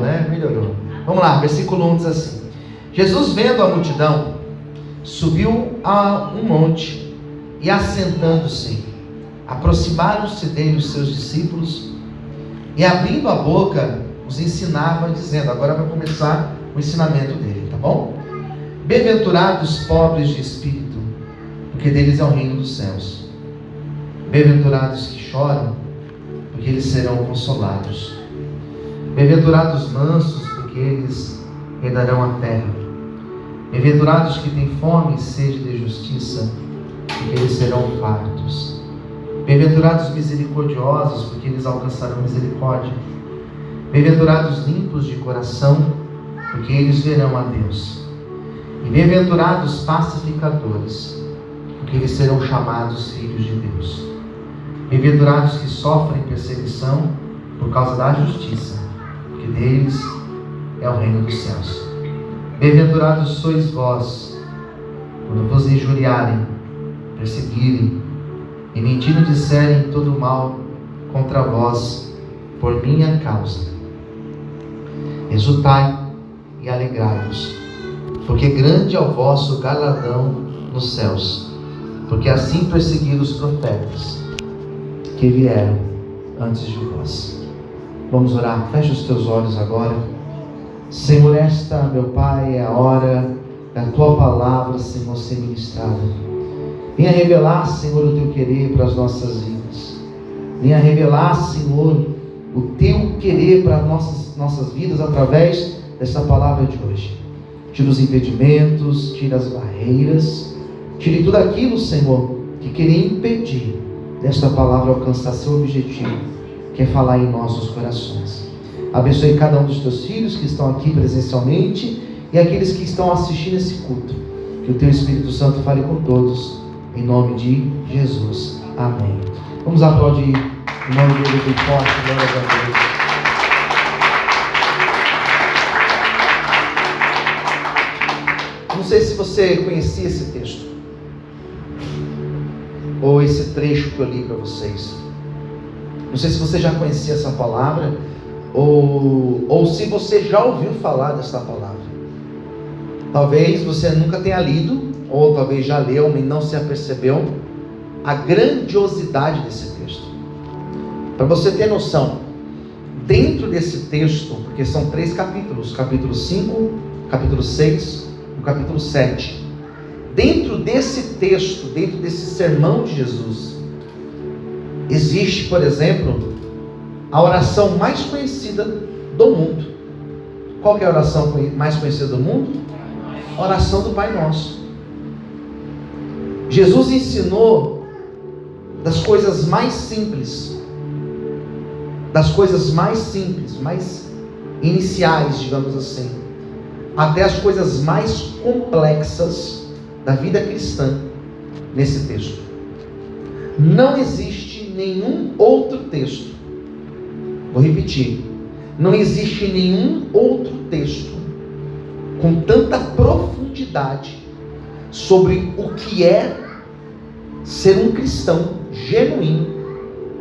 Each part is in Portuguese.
né? Melhorou. Vamos lá, versículo 1 diz assim: Jesus, vendo a multidão, subiu a um monte e, assentando-se, aproximaram-se dele os seus discípulos e, abrindo a boca, os ensinava, dizendo... Agora vai começar o ensinamento dele, tá bom? Bem-aventurados os pobres de espírito, porque deles é o reino dos céus. Bem-aventurados que choram, porque eles serão consolados. Bem-aventurados os mansos, porque eles herdarão a terra. Bem-aventurados que têm fome e sede de justiça, porque eles serão fartos. Bem-aventurados misericordiosos, porque eles alcançarão misericórdia. Bem-aventurados limpos de coração, porque eles verão a Deus. E bem-aventurados pacificadores, porque eles serão chamados filhos de Deus. Bem-aventurados que sofrem perseguição por causa da justiça, porque deles é o reino dos céus. Bem-aventurados sois vós, quando vos injuriarem, perseguirem e mentindo disserem todo mal contra vós por minha causa. Exultai e alegrai-vos, porque grande é o vosso galardão nos céus, porque assim perseguiram os profetas que vieram antes de vós. Vamos orar. Feche os teus olhos agora. Senhor, esta, meu Pai, é a hora da Tua palavra, Senhor, ser ministrada. Venha revelar, Senhor, o Teu querer para as nossas vidas. Venha revelar, Senhor, o Teu querer para as nossas vidas através dessa palavra de hoje. Tira os impedimentos, tira as barreiras, tire tudo aquilo, Senhor, que queria impedir desta palavra alcançar seu objetivo, que é falar em nossos corações. Abençoe cada um dos teus filhos que estão aqui presencialmente e aqueles que estão assistindo esse culto. Que o teu Espírito Santo fale com todos, em nome de Jesus. Amém. Vamos aplaudir o nome dele bem forte. Glória a Deus. Não sei se você conhecia esse texto, ou esse trecho que eu li para vocês. Não sei se você já conhecia essa palavra, ou se você já ouviu falar dessa palavra. Talvez você nunca tenha lido, ou talvez já leu, mas não se apercebeu a grandiosidade desse texto. Para você ter noção, dentro desse texto, porque são 3 capítulos, capítulo 5, capítulo 6, o capítulo 7. Dentro desse texto, dentro desse sermão de Jesus, existe, por exemplo, a oração mais conhecida do mundo. Qual que é a oração mais conhecida do mundo? A oração do Pai Nosso. Jesus ensinou das coisas mais simples, mais iniciais, digamos assim, até as coisas mais complexas da vida cristã nesse texto. Não existe nenhum outro texto, vou repetir, não existe nenhum outro texto com tanta profundidade sobre o que é ser um cristão genuíno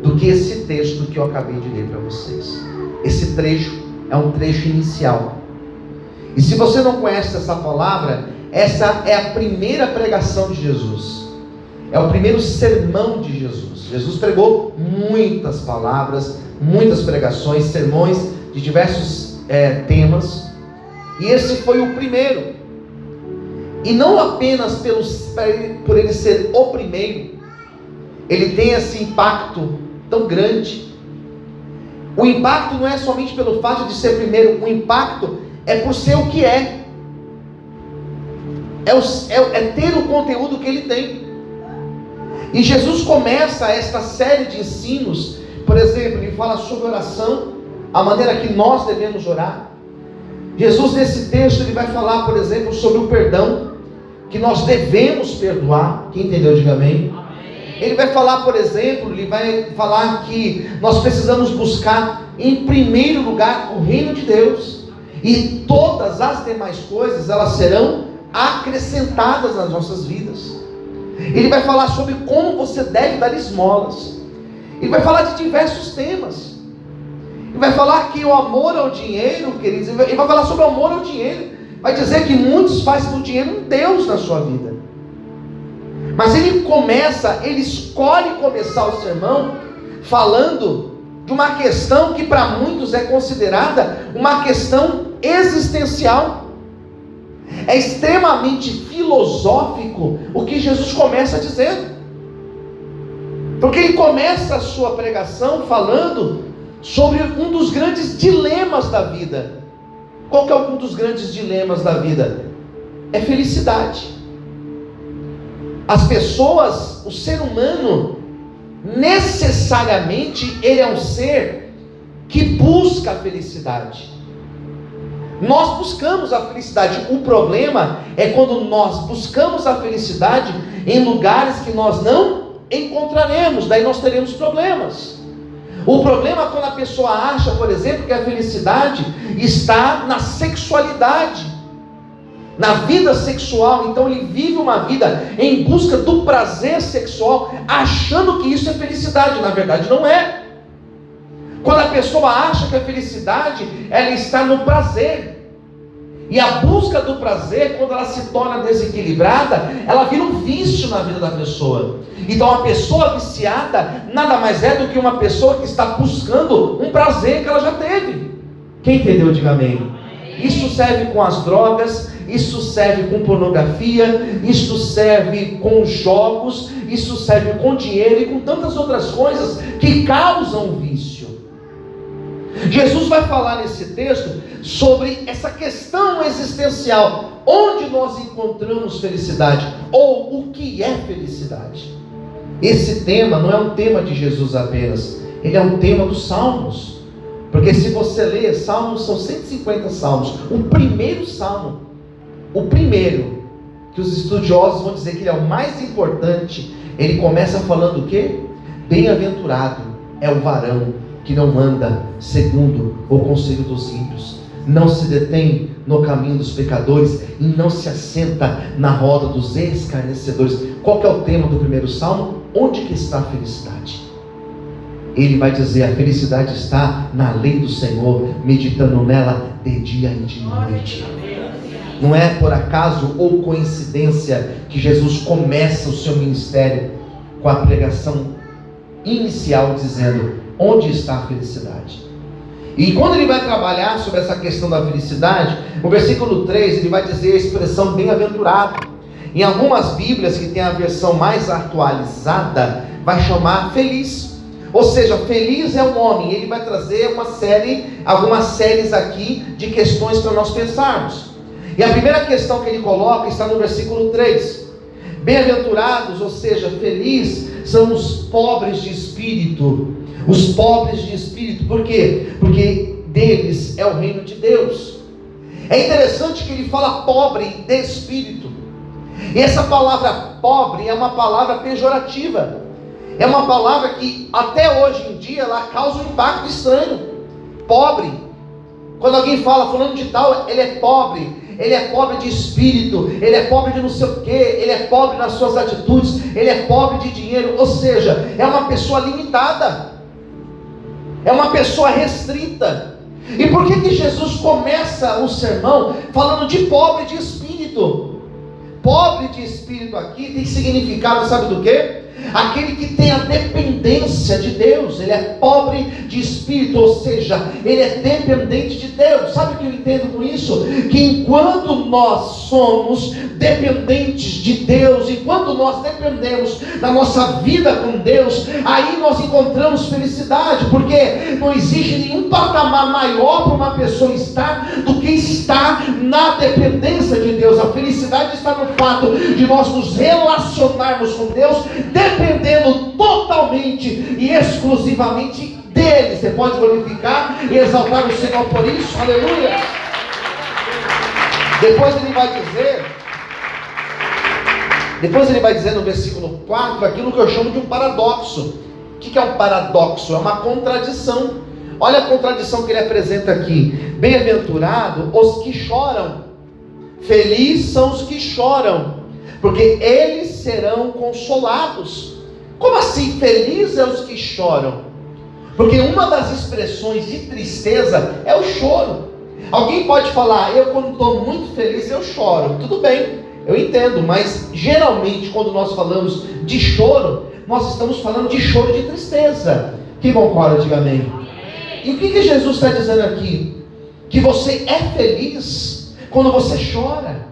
do que esse texto que eu acabei de ler para vocês. Esse trecho é um trecho inicial. E se você não conhece essa palavra, essa é a primeira pregação de Jesus. É o primeiro sermão de Jesus. Jesus pregou muitas palavras, muitas pregações, sermões de diversos temas. E esse foi o primeiro. E não apenas por ele ser o primeiro, ele tem esse impacto tão grande. O impacto não é somente pelo fato de ser primeiro, o impacto é por ser o que é. É ter o conteúdo que ele tem. E Jesus começa esta série de ensinos. Por exemplo, ele fala sobre oração, a maneira que nós devemos orar. Jesus, nesse texto, ele vai falar, por exemplo, sobre o perdão, que nós devemos perdoar. Quem entendeu, diga amém. Ele vai falar, por exemplo, ele vai falar que nós precisamos buscar em primeiro lugar o reino de Deus, e todas as demais coisas elas serão acrescentadas nas nossas vidas. Ele vai falar sobre como você deve dar esmolas. Ele vai falar de diversos temas. Ele E vai falar que o amor ao dinheiro, queridos, ele vai falar sobre o amor ao dinheiro. Vai dizer que muitos fazem do dinheiro um Deus na sua vida. Mas ele escolhe começar o sermão falando de uma questão que para muitos é considerada uma questão existencial. É extremamente filosófico o que Jesus começa dizendo. Porque ele começa a sua pregação falando sobre um dos grandes dilemas da vida. Qual que é um dos grandes dilemas da vida? É felicidade. As pessoas, o ser humano, necessariamente ele é um ser que busca a felicidade. Nós buscamos a felicidade. O problema é quando nós buscamos a felicidade em lugares que nós não encontraremos, daí nós teremos problemas. O problema é quando a pessoa acha, por exemplo, que a felicidade está na sexualidade, na vida sexual. Então ele vive uma vida em busca do prazer sexual, achando que isso é felicidade. Na verdade não é. Quando a pessoa acha que a felicidade ela está no prazer, e a busca do prazer, quando ela se torna desequilibrada, ela vira um vício na vida da pessoa. Então a pessoa viciada nada mais é do que uma pessoa que está buscando um prazer que ela já teve. Quem entendeu, diga amém. Isso serve com as drogas, isso serve com pornografia, isso serve com jogos, isso serve com dinheiro e com tantas outras coisas que causam vício. Jesus vai falar nesse texto sobre essa questão existencial, onde nós encontramos felicidade, ou o que é felicidade. Esse tema não é um tema de Jesus apenas, ele é um tema dos Salmos, porque se você ler Salmos, são 150 Salmos. O primeiro Salmo, que os estudiosos vão dizer que ele é o mais importante, ele começa falando o quê? Bem-aventurado é o varão que não anda segundo o conselho dos ímpios, não se detém no caminho dos pecadores e não se assenta na roda dos escarnecedores. Qual que é o tema do primeiro salmo? Onde que está a felicidade? Ele vai dizer: a felicidade está na lei do Senhor, meditando nela de dia e de noite. Não é por acaso ou coincidência que Jesus começa o seu ministério com a pregação inicial dizendo: onde está a felicidade? E quando ele vai trabalhar sobre essa questão da felicidade, no versículo 3 ele vai dizer a expressão bem-aventurado. Em algumas Bíblias que tem a versão mais atualizada, vai chamar feliz. Ou seja, feliz é o homem. Ele vai trazer algumas séries aqui de questões para nós pensarmos. E a primeira questão que ele coloca está no versículo 3. Bem-aventurados, ou seja, feliz, são os pobres de espírito. Os pobres de espírito, por quê? Porque deles é o reino de Deus. É interessante que ele fala pobre de espírito. E essa palavra pobre é uma palavra pejorativa. É uma palavra que até hoje em dia ela causa um impacto estranho. Pobre. Quando alguém fala fulano de tal, ele é pobre. Ele é pobre de espírito, ele é pobre de não sei o que, ele é pobre nas suas atitudes, ele é pobre de dinheiro. Ou seja, é uma pessoa limitada, é uma pessoa restrita. E por que Jesus começa o sermão falando de pobre de espírito? Pobre de espírito aqui tem significado, sabe do quê? Aquele que tem a dependência de Deus. Ele é pobre de espírito, ou seja, ele é dependente de Deus. Sabe o que eu entendo com isso? Que enquanto nós somos dependentes de Deus, enquanto nós dependemos da nossa vida com Deus, aí nós encontramos felicidade, porque não existe nenhum patamar maior para uma pessoa estar do que estar na dependência de Deus. A felicidade está no fato de nós nos relacionarmos com Deus, dependendo totalmente e exclusivamente dele. Você pode glorificar e exaltar o Senhor por isso, aleluia. Depois ele vai dizer no versículo 4 aquilo que eu chamo de um paradoxo. O que é um paradoxo? É uma contradição. Olha a contradição que ele apresenta aqui: bem-aventurado os que choram, felizes são os que choram, porque eles serão consolados. Como assim felizes é os que choram? Porque uma das expressões de tristeza é o choro. Alguém pode falar, eu quando estou muito feliz eu choro. Tudo bem, eu entendo, mas geralmente quando nós falamos de choro, nós estamos falando de choro de tristeza. Quem concorda, diga amém. E o que Jesus está dizendo aqui? Que você é feliz quando você chora.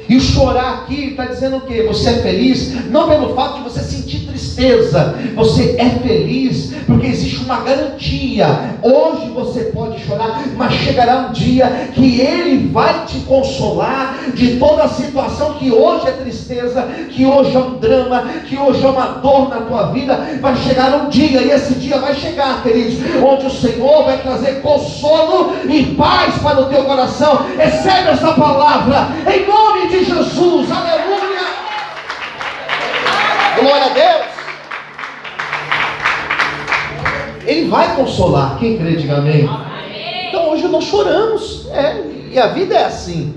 E o chorar aqui está dizendo o quê? Você é feliz não pelo fato de você sentir tristeza. Você é feliz porque existe uma garantia. Hoje você pode chorar, mas chegará um dia que Ele vai te consolar de toda a situação que hoje é tristeza, que hoje é um drama, que hoje é uma dor na tua vida. Vai chegar um dia, e esse dia vai chegar, queridos, onde o Senhor vai trazer consolo e paz para o teu coração. Recebe essa palavra em nome de Jesus, aleluia, glória a Deus. Ele vai consolar, quem crê, diga amém. Então hoje nós choramos, e a vida é assim,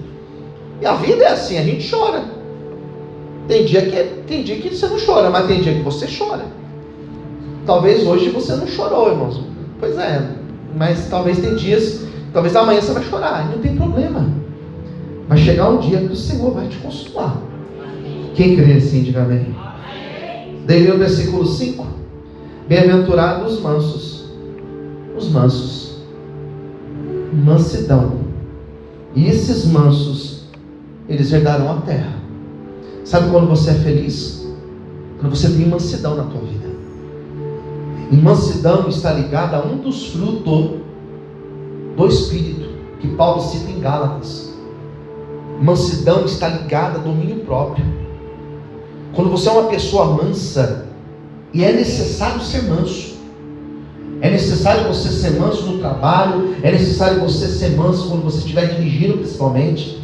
a gente chora. Tem dia que você não chora, mas tem dia que você chora. Talvez hoje você não chorou, irmãos, pois é, mas talvez tem dias, talvez amanhã você vai chorar, não tem problema. Vai chegar um dia que o Senhor vai te consolar. Quem crê assim, diga amém. Daí no versículo 5: bem-aventurados os mansos. Os mansos, mansidão. E esses mansos, eles herdarão a terra. Sabe quando você é feliz? Quando você tem mansidão na tua vida. E mansidão está ligada a um dos frutos do Espírito, que Paulo cita em Gálatas. Mansidão está ligada a domínio próprio. Quando você é uma pessoa mansa, e é necessário ser manso. É necessário você ser manso no trabalho. É necessário você ser manso quando você estiver dirigindo, principalmente.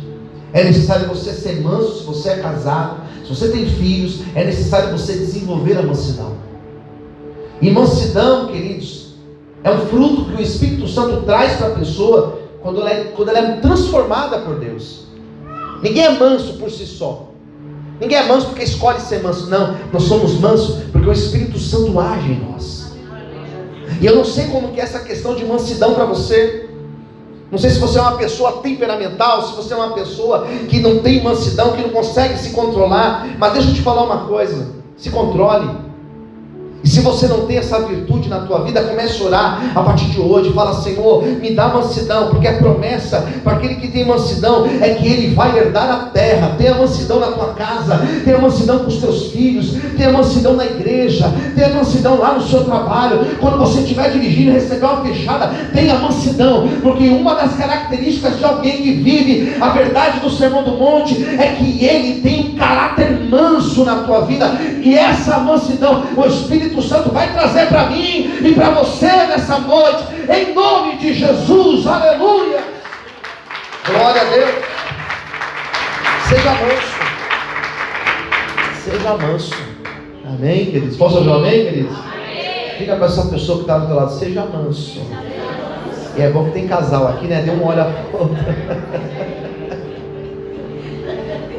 É necessário você ser manso se você é casado, se você tem filhos. É necessário você desenvolver a mansidão. E mansidão, queridos, é um fruto que o Espírito Santo traz para a pessoa quando ela é transformada por Deus. Ninguém é manso por si só. Ninguém é manso porque escolhe ser manso. Não, nós somos mansos porque o Espírito Santo age em nós. E eu não sei como que é essa questão de mansidão para você. Não sei se você é uma pessoa temperamental, se você é uma pessoa que não tem mansidão, que não consegue se controlar. Mas deixa eu te falar uma coisa: se controle. E se você não tem essa virtude na tua vida, comece a orar a partir de hoje. Fala: Senhor, me dá mansidão, porque a promessa para aquele que tem mansidão é que ele vai herdar a terra. Tenha mansidão na tua casa, tenha mansidão com os teus filhos, tenha mansidão na igreja, tenha mansidão lá no seu trabalho. Quando você estiver dirigindo e receber uma fechada, tenha mansidão, porque uma das características de alguém que vive a verdade do Sermão do Monte é que ele tem um caráter manso na tua vida. E essa mansidão o Espírito Santo vai trazer para mim e para você nessa noite, em nome de Jesus, aleluia, glória a Deus. Seja manso, seja manso, amém, queridos? Posso ouvir um amém, queridos? Amém. Diga para essa pessoa que está do teu lado: seja manso. E é bom que tem casal aqui, né? Dê um olho a outra.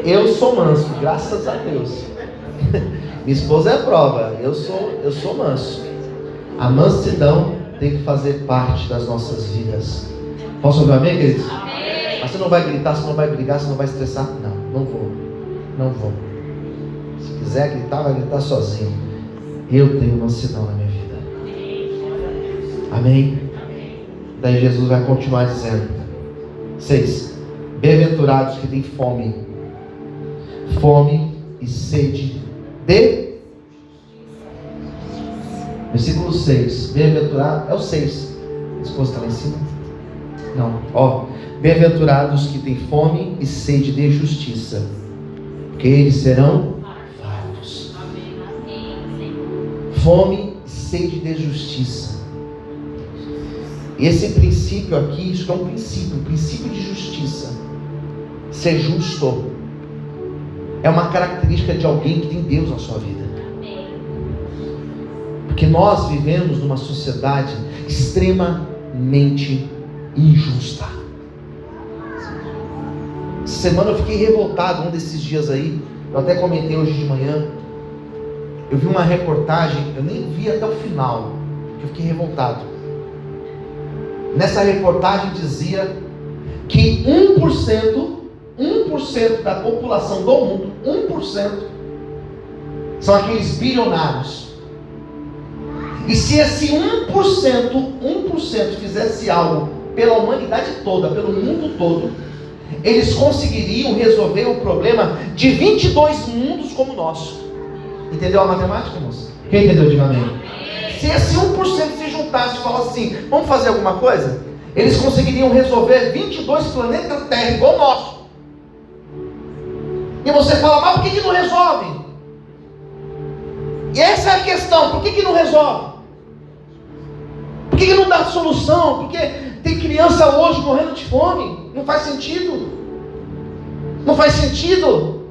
Eu sou manso, graças a Deus. Minha esposa é a prova. Eu sou manso. A mansidão tem que fazer parte das nossas vidas. Posso ouvir amém, queridos? Amém. Mas você não vai gritar, você não vai brigar, você não vai estressar? Não vou. Se quiser gritar, vai gritar sozinho. Eu tenho mansidão na minha vida. Amém? Daí Jesus vai continuar dizendo: 6. Bem-aventurados que têm fome e sede de... Versículo 6. Bem-aventurado, é o 6. A esposa está lá em cima? Não. Bem-aventurados que têm fome e sede de justiça, porque eles serão fartos. Fome e sede de justiça. Esse princípio aqui, isso é um princípio de justiça. Ser justo é uma característica de alguém que tem Deus na sua vida. Porque nós vivemos numa sociedade extremamente injusta. Essa semana eu fiquei revoltado, um desses dias aí, eu até comentei hoje de manhã. Eu vi uma reportagem, eu nem vi até o final, que eu fiquei revoltado. Nessa reportagem dizia que 1% da população do mundo, 1%, são aqueles bilionários. E se esse 1% fizesse algo pela humanidade toda, pelo mundo todo, eles conseguiriam resolver o problema de 22 mundos como o nosso. Entendeu a matemática, irmãos? Quem entendeu, diga amém. Se esse 1% se juntasse e falasse assim, vamos fazer alguma coisa? Eles conseguiriam resolver 22 planetas Terra igual o nosso. E você fala, mas por que não resolve? E essa é a questão, por que não resolve? Por que não dá solução? Porque tem criança hoje morrendo de fome. Não faz sentido. Não faz sentido.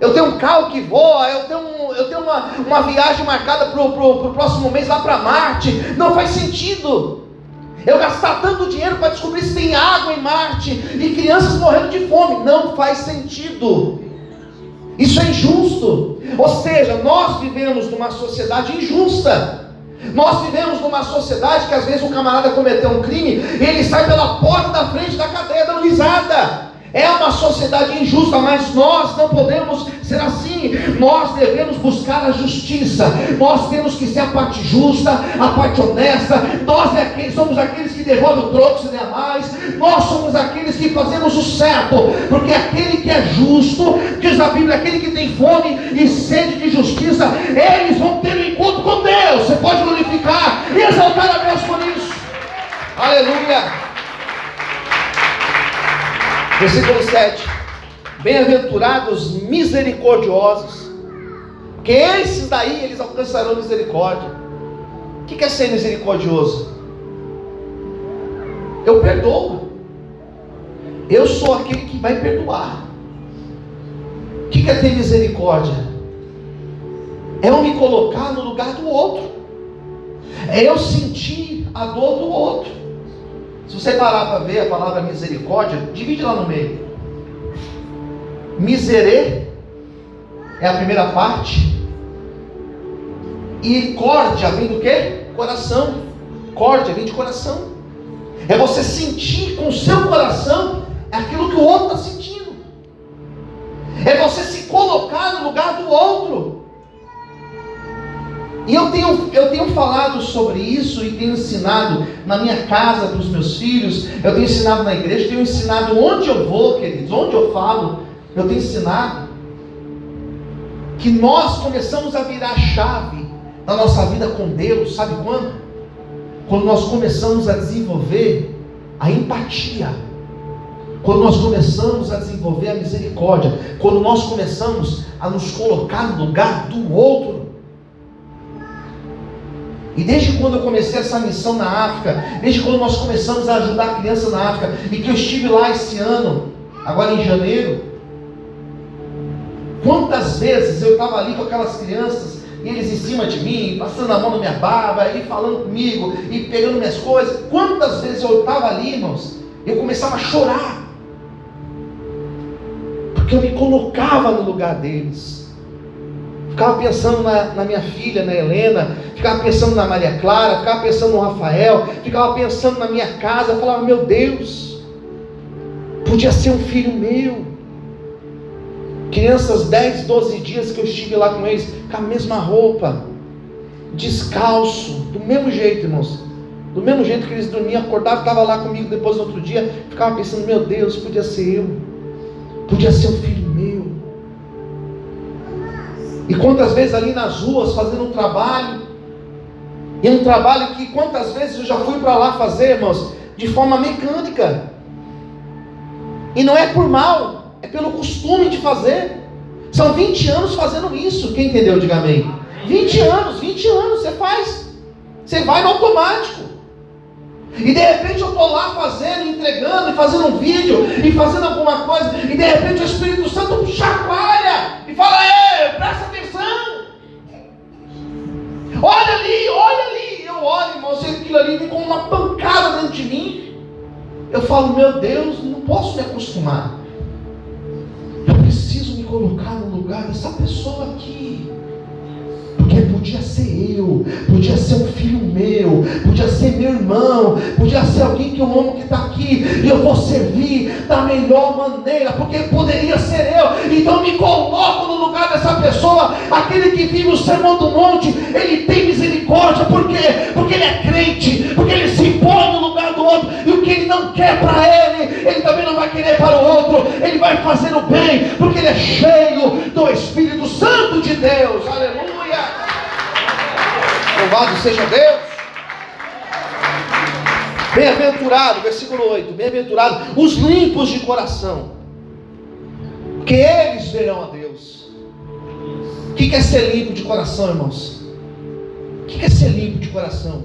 Eu tenho um carro que voa, eu tenho uma viagem marcada para o próximo mês lá para Marte. Não faz sentido. Eu gastar tanto dinheiro para descobrir se tem água em Marte e crianças morrendo de fome. Não faz sentido. Isso é injusto. Ou seja, nós vivemos numa sociedade injusta. Nós vivemos numa sociedade que às vezes um camarada cometeu um crime e ele sai pela porta da frente da cadeia dando risada. É uma sociedade injusta, mas nós não podemos ser assim. Nós devemos buscar a justiça. Nós temos que ser a parte justa, a parte honesta. Nós somos aqueles que devolvem o troco se der mais. Nós somos aqueles que fazemos o certo, porque aquele que é justo, diz a Bíblia, aquele que tem fome e sede de justiça, eles vão ter um encontro com Deus. Você pode glorificar e exaltar a Deus por isso. Aleluia. Versículo 7. Bem-aventurados misericordiosos, que esses daí, eles alcançarão misericórdia. O que é ser misericordioso? Eu perdoo. Eu sou aquele que vai perdoar. O que é ter misericórdia? É eu me colocar no lugar do outro. É eu sentir a dor do outro. Se você parar para ver a palavra misericórdia, divide lá no meio. Miserê é a primeira parte. E córdia vem do quê? Coração. Córdia vem de coração. É você sentir com o seu coração aquilo que o outro está sentindo. É você se colocar no lugar do outro. E eu tenho falado sobre isso e tenho ensinado na minha casa para os meus filhos, eu tenho ensinado na igreja, tenho ensinado onde eu vou, queridos, onde eu falo, eu tenho ensinado que nós começamos a virar a chave na nossa vida com Deus, sabe quando? Quando nós começamos a desenvolver a empatia, quando nós começamos a desenvolver a misericórdia, quando nós começamos a nos colocar no lugar do outro. E desde quando eu comecei essa missão na África, desde quando nós começamos a ajudar a criança na África, e que eu estive lá esse ano, agora em janeiro, quantas vezes eu estava ali com aquelas crianças, e eles em cima de mim, passando a mão na minha barba, e falando comigo, e pegando minhas coisas, quantas vezes eu estava ali, irmãos, eu começava a chorar, porque eu me colocava no lugar deles. Ficava pensando na minha filha, na Helena, ficava pensando na Maria Clara, ficava pensando no Rafael, ficava pensando na minha casa. Eu falava, meu Deus, podia ser um filho meu. Crianças 10, 12 dias que eu estive lá com eles, com a mesma roupa, descalço, do mesmo jeito, irmãos, do mesmo jeito que eles dormiam, acordavam, estavam lá comigo depois no outro dia, ficava pensando, meu Deus, podia ser eu, podia ser um filho meu. E quantas vezes ali nas ruas, fazendo um trabalho, e um trabalho que quantas vezes eu já fui para lá fazer, irmãos, de forma mecânica, e não é por mal, é pelo costume de fazer. São 20 anos fazendo isso. Quem entendeu, diga amém. 20 anos você faz, você vai no automático, e de repente eu estou lá fazendo, entregando, e fazendo um vídeo, e fazendo alguma coisa, e de repente o Espírito Santo chacoalha, e fala, ei, presta atenção, olha ali, eu olho, irmãos, e aquilo ali vem com uma pancada dentro de mim, eu falo, meu Deus, não posso me acostumar, eu preciso me colocar no lugar dessa pessoa aqui, Porque podia ser eu, podia ser um filho meu, podia ser meu irmão, podia ser alguém que eu amo que está aqui, e eu vou servir da melhor maneira, porque poderia ser eu. Então eu me coloco no lugar dessa pessoa. Aquele que vive o sermão do monte, ele tem misericórdia. Por quê? Porque ele é crente, porque ele se põe no lugar do outro, e o que ele não quer para ele, ele também não vai querer para o outro. Ele vai fazer o bem, porque ele é cheio do Espírito Santo de Deus. Aleluia! Louvado seja Deus. Bem-aventurado, versículo 8, bem-aventurado os limpos de coração, que eles verão a Deus. O que é ser limpo de coração, irmãos? O que é ser limpo de coração?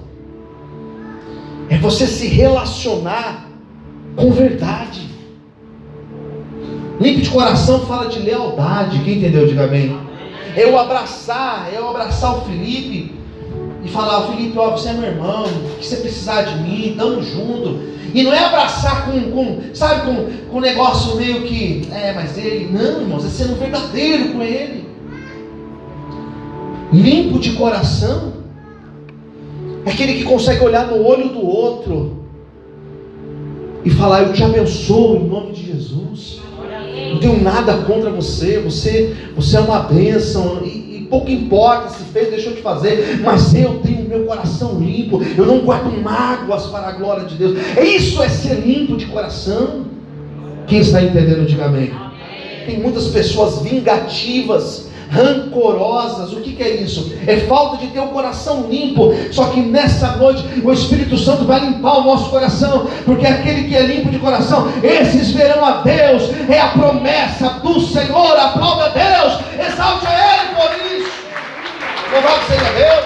É você se relacionar com verdade. Limpo de coração fala de lealdade. Quem entendeu, diga bem. Eu abraçar o Felipe e falar: Felipe, ó, você é meu irmão, o que você precisar de mim, estamos juntos. E não é abraçar com um negócio meio que, mas ele, não, irmãos, é sendo verdadeiro com ele. Limpo de coração é aquele que consegue olhar no olho do outro e falar: eu te abençoo em nome de Jesus, não tenho nada contra você, você é uma bênção, e pouco importa se fez, deixou de fazer, mas eu tenho meu coração limpo, eu não guardo mágoas para a glória de Deus. Isso é ser limpo de coração. Quem está entendendo, diga amém. Tem muitas pessoas vingativas, rancorosas. O que é isso? É falta de ter o coração limpo. Só que nessa noite o Espírito Santo vai limpar o nosso coração, porque aquele que é limpo de coração, esses verão a Deus. É a promessa do Senhor. Aplaude a Deus, exalte a Ele por isso. Louvado seja Deus.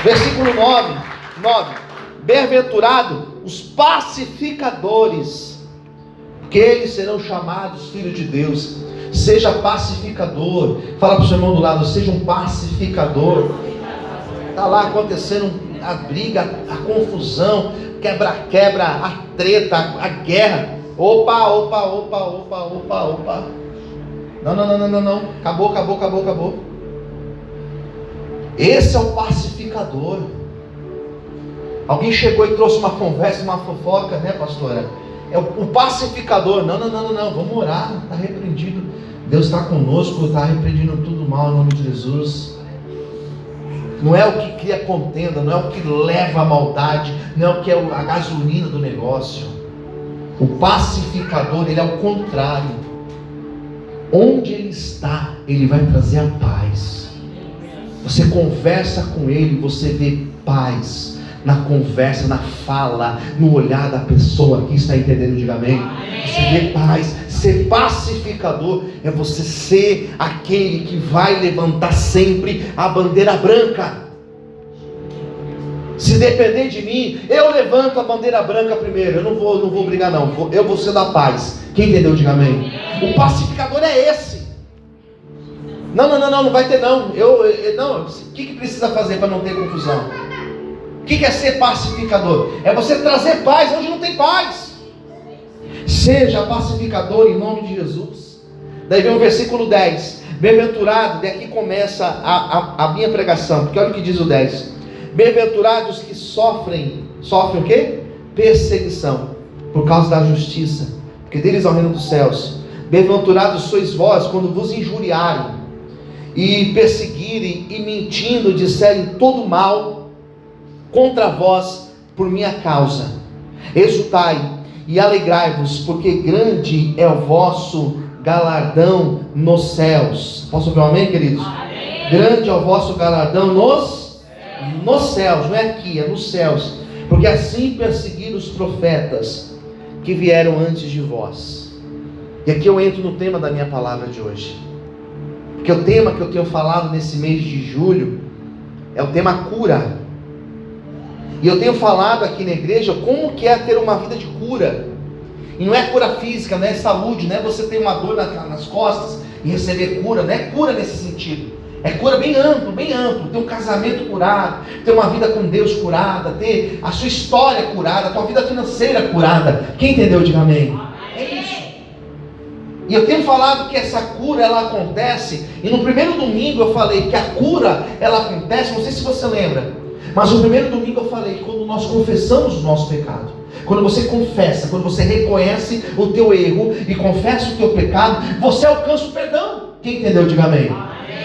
Versículo 9: bem-aventurado os pacificadores, porque eles serão chamados filhos de Deus. Seja pacificador. Fala para o seu irmão do lado: seja um pacificador. Está lá acontecendo a briga, a confusão, quebra, a treta, a guerra. Opa. Não. Acabou. Esse é o pacificador. Alguém chegou e trouxe uma conversa, uma fofoca, né, pastora? É o pacificador. Não, vamos orar, está repreendido. Deus está conosco, está repreendendo tudo mal em nome de Jesus. Não é o que cria contenda, não é o que leva a maldade, não é o que é a gasolina do negócio. O pacificador, ele é o contrário. Onde ele está, ele vai trazer a paz. Você conversa com ele, você vê paz na conversa, na fala, no olhar da pessoa. Aqui está entendendo, diga amém. Você vê paz. Ser pacificador é você ser aquele que vai levantar sempre a bandeira branca. Se depender de mim, eu levanto a bandeira branca primeiro. Eu não vou brigar não, eu vou ser da paz. Quem entendeu, diga amém. O pacificador é esse. Não vai ter não. O que precisa fazer para não ter confusão? O que é ser pacificador? É você trazer paz onde não tem paz. Seja pacificador em nome de Jesus. Daí vem o versículo 10. Bem-aventurado, daqui começa a minha pregação. Porque olha o que diz o 10. Bem-aventurados que sofrem o quê? Perseguição, por causa da justiça, porque deles é o reino dos céus. Bem-aventurados sois vós, quando vos injuriarem, e perseguirem, e mentindo, disserem todo mal contra vós por minha causa. Exultai e alegrai-vos, porque grande é o vosso galardão nos céus. Posso ouvir um amém, queridos? Amém. Grande é o vosso galardão nos céus, não é aqui, é nos céus. Porque assim perseguiram os profetas que vieram antes de vós. E aqui eu entro no tema da minha palavra de hoje. Porque o tema que eu tenho falado nesse mês de julho é o tema cura. E eu tenho falado aqui na igreja como que é ter uma vida de cura. E não é cura física, não é saúde, não é você ter uma dor nas costas e receber cura. Não é cura nesse sentido. É cura bem amplo, ter um casamento curado, ter uma vida com Deus curada, ter a sua história curada, a tua vida financeira curada. Quem entendeu, diga amém. É isso. E eu tenho falado que essa cura, ela acontece, e no primeiro domingo eu falei que a cura, ela acontece, não sei se você lembra, mas no primeiro domingo eu falei, quando nós confessamos o nosso pecado, quando você confessa, quando você reconhece o teu erro e confessa o teu pecado, você alcança o perdão. Quem entendeu, diga amém.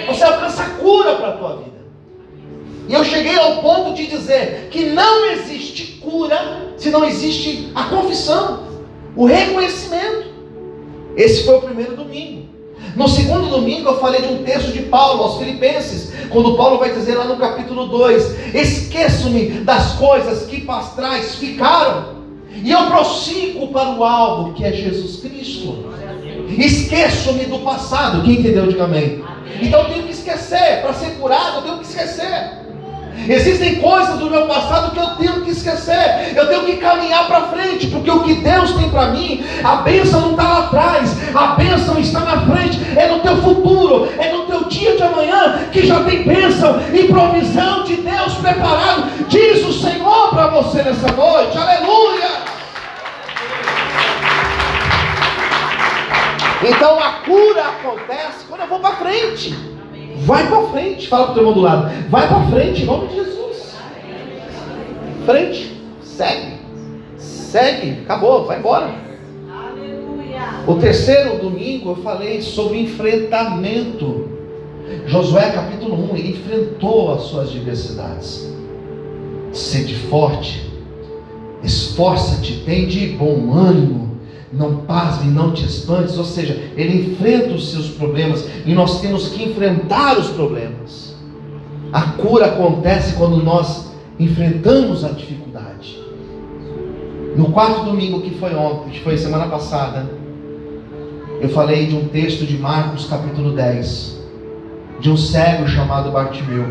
Você alcança a cura para a tua vida. E eu cheguei ao ponto de dizer que não existe cura se não existe a confissão, o reconhecimento. Esse foi o primeiro domingo. No segundo domingo eu falei de um texto de Paulo aos Filipenses, quando Paulo vai dizer lá no capítulo 2: esqueço-me das coisas que para trás ficaram, e eu prossigo para o alvo, que é Jesus Cristo. Esqueço-me do passado. Quem entendeu, diga amém. Então eu tenho que esquecer. Para ser curado eu tenho que esquecer. Existem coisas do meu passado que eu tenho que esquecer. Eu tenho que caminhar para frente, porque o que Deus tem para mim, a bênção não está lá atrás, a bênção está na frente, é no teu futuro, é no teu dia de amanhã, que já tem bênção e provisão de Deus preparado, diz o Senhor para você nessa noite. Aleluia! Então a cura acontece quando eu vou para frente. Vai para frente, fala para o teu irmão do lado, vai para frente, em nome de Jesus. Frente, segue, acabou, vai embora. O terceiro domingo eu falei sobre enfrentamento. Josué capítulo 1, ele enfrentou as suas diversidades. Sede forte, esforça-te, tem de bom ânimo, não pasme, não te espantes. Ou seja, ele enfrenta os seus problemas, e nós temos que enfrentar os problemas. A cura acontece quando nós enfrentamos a dificuldade. No quarto domingo, que foi ontem, que foi semana passada, eu falei de um texto de Marcos capítulo 10, de um cego chamado Bartimeu,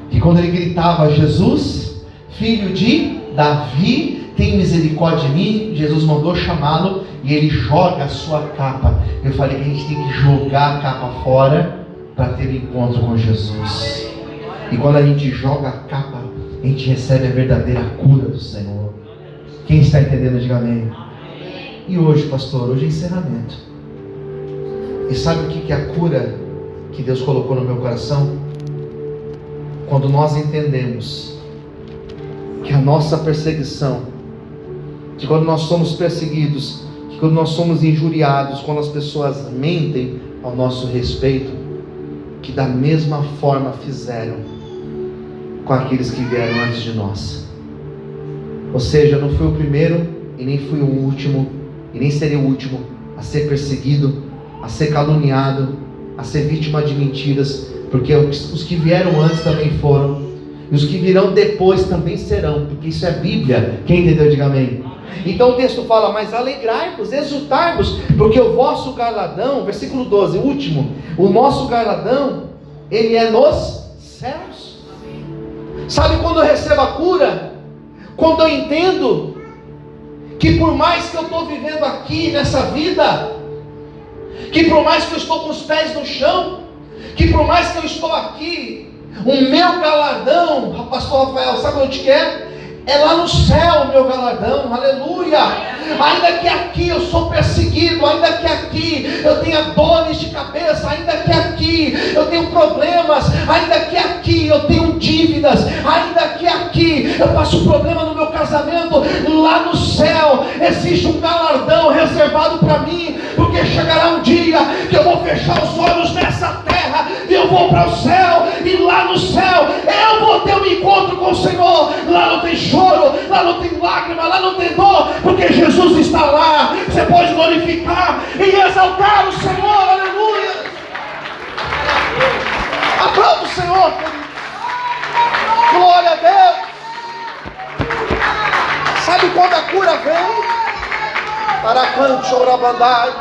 que quando ele gritava: Jesus, filho de Davi, tem misericórdia de mim, Jesus mandou chamá-lo, e ele joga a sua capa. Eu falei que a gente tem que jogar a capa fora para ter encontro com Jesus. E quando a gente joga a capa, a gente recebe a verdadeira cura do Senhor. Quem está entendendo, diga amém. E hoje, pastor, hoje é encerramento. E sabe o que é a cura que Deus colocou no meu coração? Quando nós entendemos que a nossa perseguição, que quando nós somos perseguidos, que quando nós somos injuriados, quando as pessoas mentem ao nosso respeito, que da mesma forma fizeram com aqueles que vieram antes de nós. Ou seja, eu não fui o primeiro e nem fui o último, e nem serei o último a ser perseguido, a ser caluniado, a ser vítima de mentiras, porque os que vieram antes também foram, e os que virão depois também serão, porque isso é Bíblia. Quem entendeu, diga amém. Então o texto fala: mas alegrai-vos, exultai-vos, porque o vosso galardão, versículo 12, o último, o nosso galardão, ele é nos céus. Sabe quando eu recebo a cura? Quando eu entendo que por mais que eu estou vivendo aqui nessa vida, que por mais que eu estou com os pés no chão, que por mais que eu estou aqui, o meu galardão, pastor Rafael, sabe onde que é? É lá no céu o meu galardão, aleluia. Ainda que aqui eu sou perseguido, ainda que aqui eu tenha dores de cabeça, ainda que aqui eu tenho problemas, ainda que aqui eu tenho dívidas, ainda que aqui eu passo problema no meu casamento, lá no céu existe um galardão reservado para mim, porque chegará um dia que eu vou fechar os olhos nessa terra e eu vou para o céu, e lá no céu eu vou ter um encontro com o Senhor. Lá não tem choro, lá não tem lágrima, lá não tem dor, porque Jesus está lá. Você pode glorificar e exaltar o Senhor, aleluia. Aplauda o Senhor, glória a Deus. Sabe quando a cura vem? Paracante, orabandai.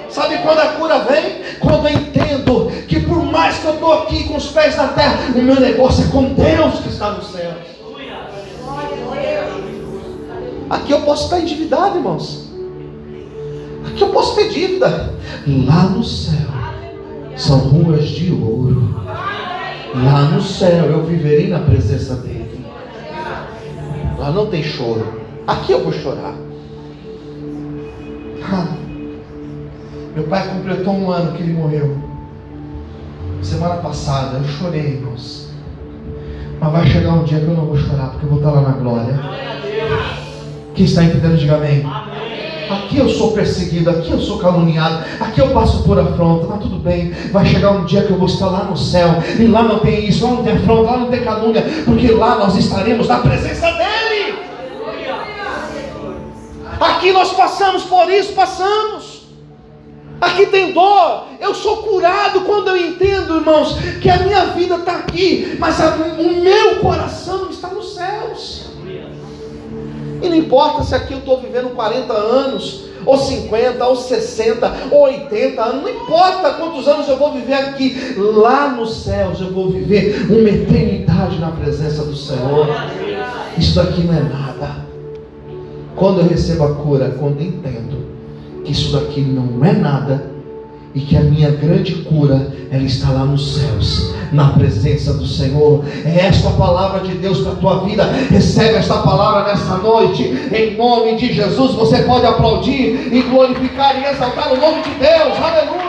Sabe quando a cura vem? Quando eu entendo que por mais que eu estou aqui com os pés na terra, o meu negócio é com Deus que está no céu. Aqui eu posso estar endividado, irmãos. Aqui eu posso ter dívida. Lá no céu são ruas de ouro. Lá no céu eu viverei na presença dele. Lá não tem choro. Aqui eu vou chorar. Meu pai completou 1 ano que ele morreu. Semana passada, eu chorei, irmãos. Mas vai chegar um dia que eu não vou chorar, porque eu vou estar lá na glória. Quem está entendendo, diga amém. Aqui eu sou perseguido, aqui eu sou caluniado, aqui eu passo por afronta, mas tudo bem. Vai chegar um dia que eu vou estar lá no céu, e lá não tem isso, lá não tem afronta, lá não tem calúnia, porque lá nós estaremos na presença dEle. Aqui nós passamos por isso, passamos. Aqui tem dor. Eu sou curado quando eu entendo, irmãos, que a minha vida está aqui, mas o meu coração está nos céus. E não importa se aqui eu estou vivendo 40 anos, ou 50, ou 60, ou 80 anos, não importa quantos anos eu vou viver aqui, lá nos céus eu vou viver uma eternidade na presença do Senhor. Isso daqui não é nada. Quando eu recebo a cura, quando eu entendo que isso daqui não é nada, e que a minha grande cura, ela está lá nos céus, na presença do Senhor. É esta a palavra de Deus para a tua vida. Recebe esta palavra nesta noite, em nome de Jesus. Você pode aplaudir e glorificar e exaltar o nome de Deus. Aleluia.